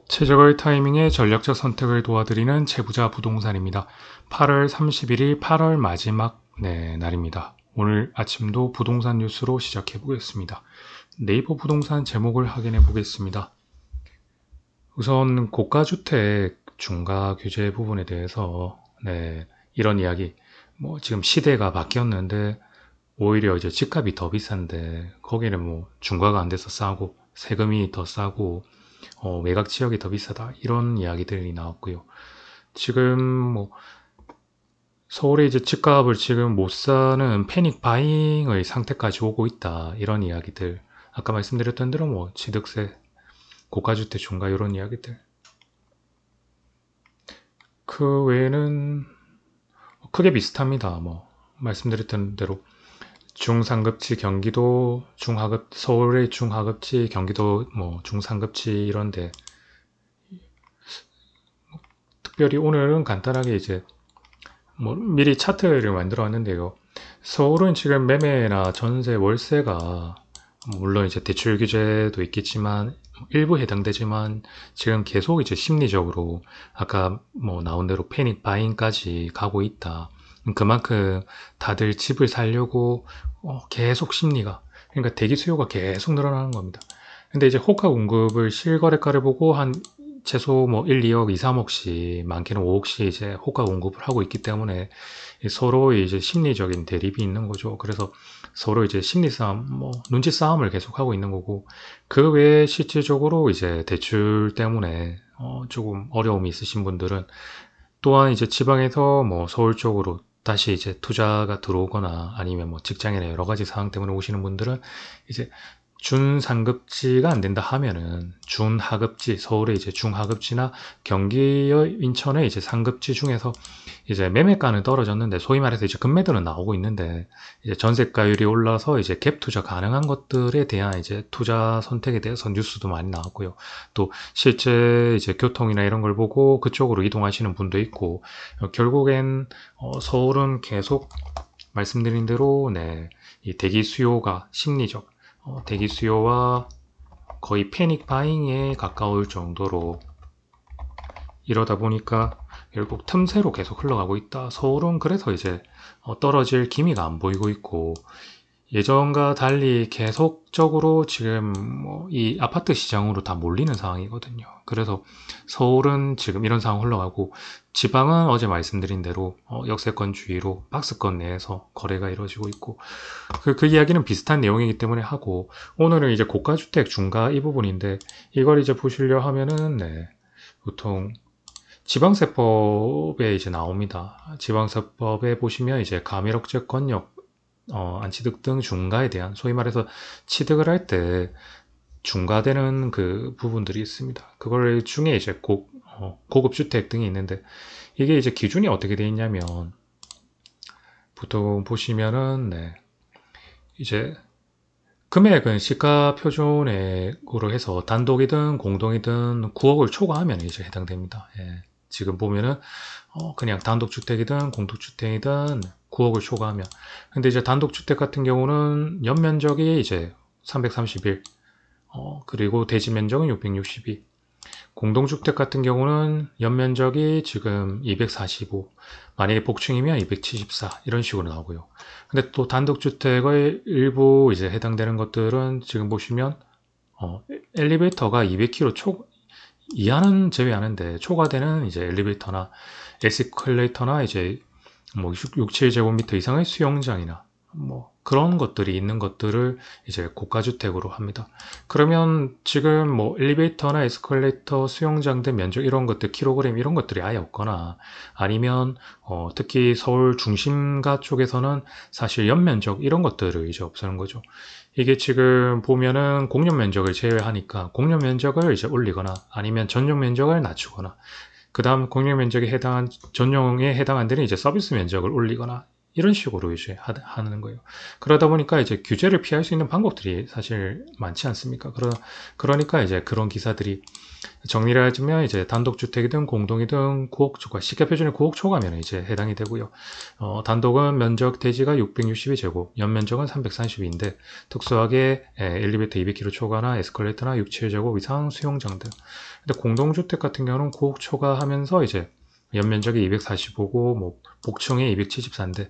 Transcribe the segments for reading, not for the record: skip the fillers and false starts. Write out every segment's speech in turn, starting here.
최적의 타이밍에 전략적 선택을 도와드리는 채부자 부동산입니다. 8월 31일 8월 마지막 날입니다. 오늘 아침도 부동산 뉴스로 시작해 보겠습니다. 네이버 부동산 제목을 확인해 보겠습니다. 우선 고가주택 중과 규제 부분에 대해서 이런 이야기, 지금 시대가 바뀌었는데 오히려 이제 집값이 더 비싼데 거기는 중과가 안 돼서 싸고 세금이 더 싸고 외곽 지역이 더 비싸다 이런 이야기들이 나왔고요. 지금 서울의 이제 집값을 지금 못 사는 패닉 바잉의 상태까지 오고 있다 이런 이야기들, 아까 말씀드렸던 대로 취득세, 고가주택 중과 이런 이야기들, 그 외에는 크게 비슷합니다. 말씀드렸던 대로 중상급지 경기도 중하급, 서울의 중하급지, 경기도 중상급지 이런데, 특별히 오늘은 간단하게 이제 미리 차트를 만들어 왔는데요. 서울은 지금 매매나 전세, 월세가 물론 이제 대출 규제도 있겠지만 일부 해당되지만 지금 계속 이제 심리적으로 아까 나온 대로 패닉 바잉까지 가고 있다. 그만큼 다들 집을 살려고 계속 심리가, 그러니까 대기 수요가 계속 늘어나는 겁니다. 근데 이제 호가 공급을 실거래가를 보고 한 최소 1, 2억, 2, 3억씩, 많게는 5억씩 이제 호가 공급을 하고 있기 때문에 서로 이제 심리적인 대립이 있는 거죠. 그래서 서로 이제 심리 싸움, 눈치 싸움을 계속 하고 있는 거고, 그 외에 실질적으로 이제 대출 때문에 조금 어려움이 있으신 분들은, 또한 이제 지방에서 서울 쪽으로 다시 이제 투자가 들어오거나 아니면 직장이나 여러 가지 상황 때문에 오시는 분들은 이제 준상급지가 안 된다 하면은 준하급지, 서울의 이제 중하급지나 경기의 인천의 이제 상급지 중에서 이제 매매가는 떨어졌는데 소위 말해서 이제 급매도는 나오고 있는데, 이제 전세가율이 올라서 이제 갭 투자 가능한 것들에 대한 이제 투자 선택에 대해서 뉴스도 많이 나왔고요. 또 실제 이제 교통이나 이런 걸 보고 그쪽으로 이동하시는 분도 있고, 결국엔 서울은 계속 말씀드린 대로 이 대기 수요가 심리적, 대기 수요와 거의 패닉 바잉에 가까울 정도로, 이러다 보니까 결국 틈새로 계속 흘러가고 있다. 서울은 그래서 이제 떨어질 기미가 안 보이고 있고, 예전과 달리 계속적으로 지금 이 아파트 시장으로 다 몰리는 상황이거든요. 그래서 서울은 지금 이런 상황 흘러가고, 지방은 어제 말씀드린 대로 역세권주의로 박스권 내에서 거래가 이루어지고 있고, 그 이야기는 비슷한 내용이기 때문에 하고, 오늘은 이제 고가주택 중가 이 부분인데, 이걸 이제 보시려 하면은 보통 지방세법에 이제 나옵니다. 지방세법에 보시면 이제 가밀억제 권역, 안취득 등 중과에 대한, 소위 말해서 취득을 할 때 중과되는 그 부분들이 있습니다. 그걸 중에 이제 고급주택 등이 있는데, 이게 이제 기준이 어떻게 되어 있냐면, 보통 보시면은 이제 금액은 시가 표준액으로 해서 단독이든 공동이든 9억을 초과하면 이제 해당됩니다. 예. 지금 보면은 그냥 단독주택이든 공동주택이든 9억을 초과하면, 근데 이제 단독주택 같은 경우는 연면적이 이제 331, 그리고 대지 면적은 662, 공동주택 같은 경우는 연면적이 지금 245, 만약에 복층이면 274 이런 식으로 나오고요. 근데 또 단독주택의 일부 이제 해당되는 것들은 지금 보시면 엘리베이터가 200km 이하는 제외하는데, 초과되는 이제 엘리베이터나 에스컬레이터나 이제 6, 7제곱미터 이상의 수영장이나 그런 것들이 있는 것들을 이제 고가주택으로 합니다. 그러면 지금 엘리베이터나 에스컬레이터, 수영장 등 면적 이런 것들, 킬로그램 이런 것들이 아예 없거나, 아니면 특히 서울 중심가 쪽에서는 사실 연면적 이런 것들을 이제 없애는 거죠. 이게 지금 보면은 공용 면적을 제외하니까 공용 면적을 이제 올리거나 아니면 전용 면적을 낮추거나, 그 다음 공용 면적에 해당한, 전용에 해당한 데는 이제 서비스 면적을 올리거나, 이런 식으로 이제 하는 거예요. 그러다 보니까 이제 규제를 피할 수 있는 방법들이 사실 많지 않습니까? 그러니까 이제 그런 기사들이 정리를 하자면 이제 단독주택이든 공동이든 구옥초과 시가 표준의 구옥초과면 이제 해당이 되고요. 단독은 면적 대지가 662제곱, 연면적은 332인데 특수하게 엘리베이터 200km 초과나 에스컬레이터나 6, 7제곱 이상 수용장 등. 근데 공동주택 같은 경우는 구옥초과하면서 이제 연면적이 245고 뭐 복층이 274인데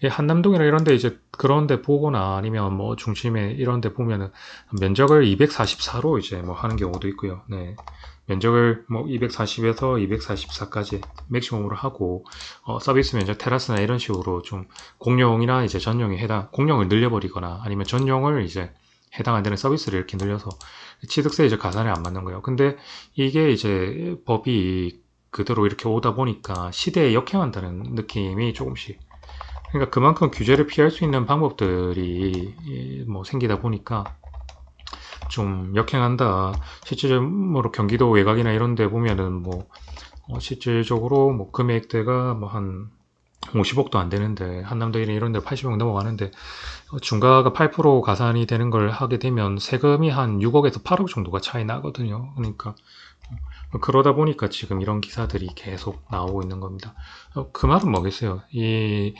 한남동이나 이런데 이제 그런데 보거나 아니면 뭐 중심에 이런데 보면은 면적을 244로 이제 뭐 하는 경우도 있고요. 네. 면적을 뭐 240에서 244까지 맥시멈으로 하고 서비스 면적 테라스나 이런 식으로 좀 공용이나 이제 전용에 공용을 늘려버리거나 아니면 전용을 이제 해당 안 되는 서비스를 이렇게 늘려서 취득세 이제 가산에 안 맞는 거예요. 근데 이게 이제 법이 그대로 이렇게 오다 보니까 시대에 역행한다는 느낌이 조금씩, 그러니까 그만큼 규제를 피할 수 있는 방법들이 뭐 생기다 보니까 좀 역행한다. 실질적으로 경기도 외곽이나 이런 데 보면은 뭐 실질적으로 뭐 금액대가 뭐 한 50억도 안 되는데 한남도 이런 데 80억 넘어가는데 중과가 8% 가산이 되는 걸 하게 되면 세금이 한 6억에서 8억 정도가 차이 나거든요. 그러니까 그러다 보니까 지금 이런 기사들이 계속 나오고 있는 겁니다. 그 말은 뭐겠어요? 이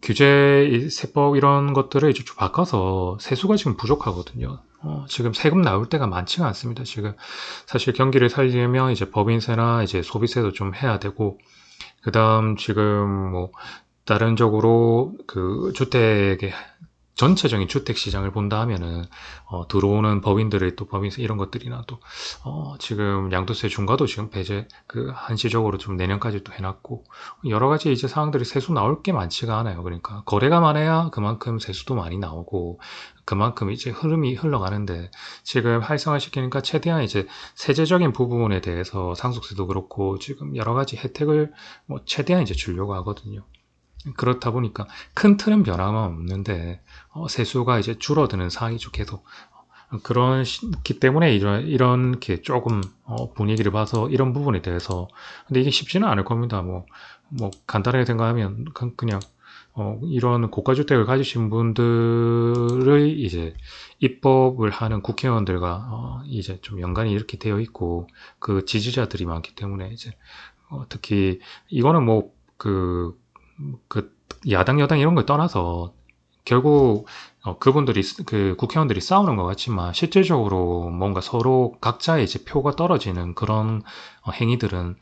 규제, 이 세법 이런 것들을 이제 좀 바꿔서 세수가 지금 부족하거든요. 지금 세금 나올 때가 많지가 않습니다. 지금 사실 경기를 살리려면 이제 법인세나 이제 소비세도 좀 해야 되고, 그 다음 지금 뭐 다른 쪽으로 그 주택의 전체적인 주택 시장을 본다 하면은 들어오는 법인들의 또 법인세 이런 것들이나 또 지금 양도세 중과도 지금 배제 그 한시적으로 좀 내년까지 또 해놨고 여러 가지 이제 사항들이 세수 나올 게 많지가 않아요. 그러니까 거래가 많아야 그만큼 세수도 많이 나오고 그만큼 이제 흐름이 흘러가는데 지금 활성화시키니까 최대한 이제 세제적인 부분에 대해서 상속세도 그렇고 지금 여러 가지 혜택을 뭐 최대한 이제 주려고 하거든요. 그렇다 보니까 큰 틀은 변화가 없는데 세수가 이제 줄어드는 상황이죠. 계속 그렇기 때문에 이렇게 조금 분위기를 봐서 이런 부분에 대해서 근데 이게 쉽지는 않을 겁니다. 뭐 간단하게 생각하면 그냥 이런 고가주택을 가지신 분들의 이제 입법을 하는 국회의원들과 이제 좀 연관이 이렇게 되어 있고 그 지지자들이 많기 때문에 이제 특히 이거는 그 야당 여당 이런 걸 떠나서 결국 그분들이 그 국회의원들이 싸우는 것 같지만 실질적으로 뭔가 서로 각자의 이제 표가 떨어지는 그런 행위들은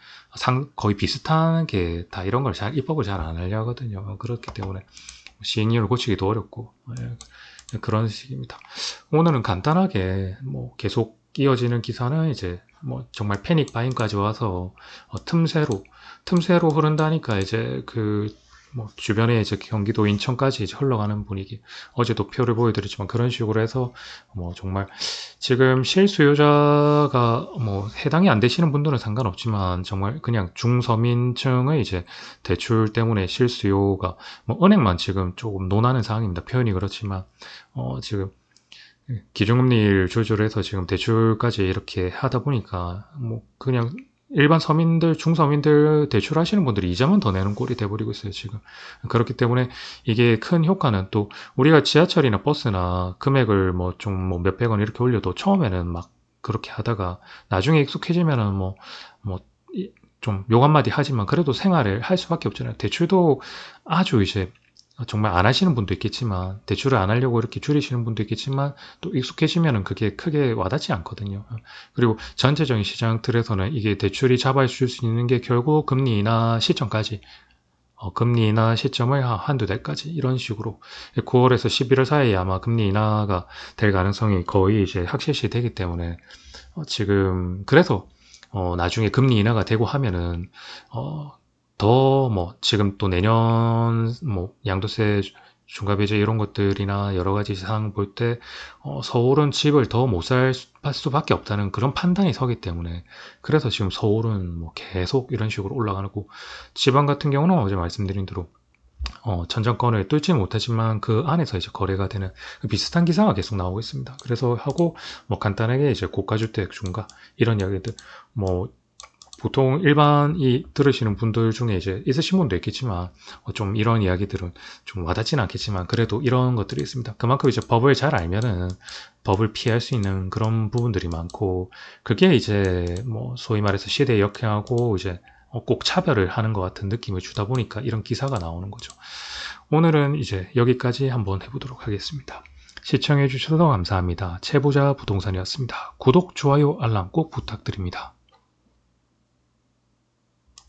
거의 비슷하게 다 이런 걸 입법을 잘 안 하려 하거든요. 그렇기 때문에 시행령을 고치기도 어렵고 그런 식입니다. 오늘은 간단하게 뭐 계속 이어지는 기사는 이제 뭐 정말 패닉 바잉까지 와서 틈새로 흐른다니까 이제 뭐 주변에 이제 경기도 인천까지 이제 흘러가는 분위기. 어제도 표를 보여드렸지만 그런 식으로 해서 뭐 정말 지금 실수요자가 뭐 해당이 안 되시는 분들은 상관없지만 정말 그냥 중서민층의 이제 대출 때문에 실수요가 뭐 은행만 지금 조금 논하는 상황입니다. 표현이 그렇지만 지금 기준금리를 조절해서 지금 대출까지 이렇게 하다 보니까 뭐 그냥 일반 서민들, 중서민들 대출하시는 분들이 이자만 더 내는 꼴이 돼버리고 있어요, 지금. 그렇기 때문에 이게 큰 효과는 또 우리가 지하철이나 버스나 금액을 뭐 좀 뭐 몇백 원 이렇게 올려도 처음에는 막 그렇게 하다가 나중에 익숙해지면은 뭐 좀 욕 한마디 하지만 그래도 생활을 할 수밖에 없잖아요. 대출도 아주 이제 정말 안 하시는 분도 있겠지만 대출을 안 하려고 이렇게 줄이시는 분도 있겠지만 또 익숙해지면은 그게 크게 와닿지 않거든요. 그리고 전체적인 시장 틀에서는 이게 대출이 잡아줄 수 있는 게 결국 금리 인하 시점까지 금리 인하 시점을 한두 달까지 이런 식으로 9월에서 11월 사이에 아마 금리 인하가 될 가능성이 거의 이제 확실시 되기 때문에 지금 그래서 나중에 금리 인하가 되고 하면은 더 뭐 지금 또 내년 뭐 양도세 중과배제 이런 것들이나 여러 가지 사항 볼 때 서울은 집을 더 못 살 수밖에 없다는 그런 판단이 서기 때문에 그래서 지금 서울은 뭐 계속 이런 식으로 올라가고 지방 같은 경우는 어제 말씀드린 대로 전정권을 뚫지 못하지만 그 안에서 이제 거래가 되는 그 비슷한 기사가 계속 나오고 있습니다. 그래서 하고 뭐 간단하게 이제 고가주택 중과 이런 이야기들 뭐 보통 일반이 들으시는 분들 중에 이제 있으신 분도 있겠지만 좀 이런 이야기들은 좀 와닿지는 않겠지만 그래도 이런 것들이 있습니다. 그만큼 이제 법을 잘 알면은 법을 피할 수 있는 그런 부분들이 많고 그게 이제 뭐 소위 말해서 시대에 역행하고 이제 꼭 차별을 하는 것 같은 느낌을 주다 보니까 이런 기사가 나오는 거죠. 오늘은 이제 여기까지 한번 해보도록 하겠습니다. 시청해 주셔서 감사합니다. 채보자 부동산이었습니다. 구독, 좋아요, 알람 꼭 부탁드립니다.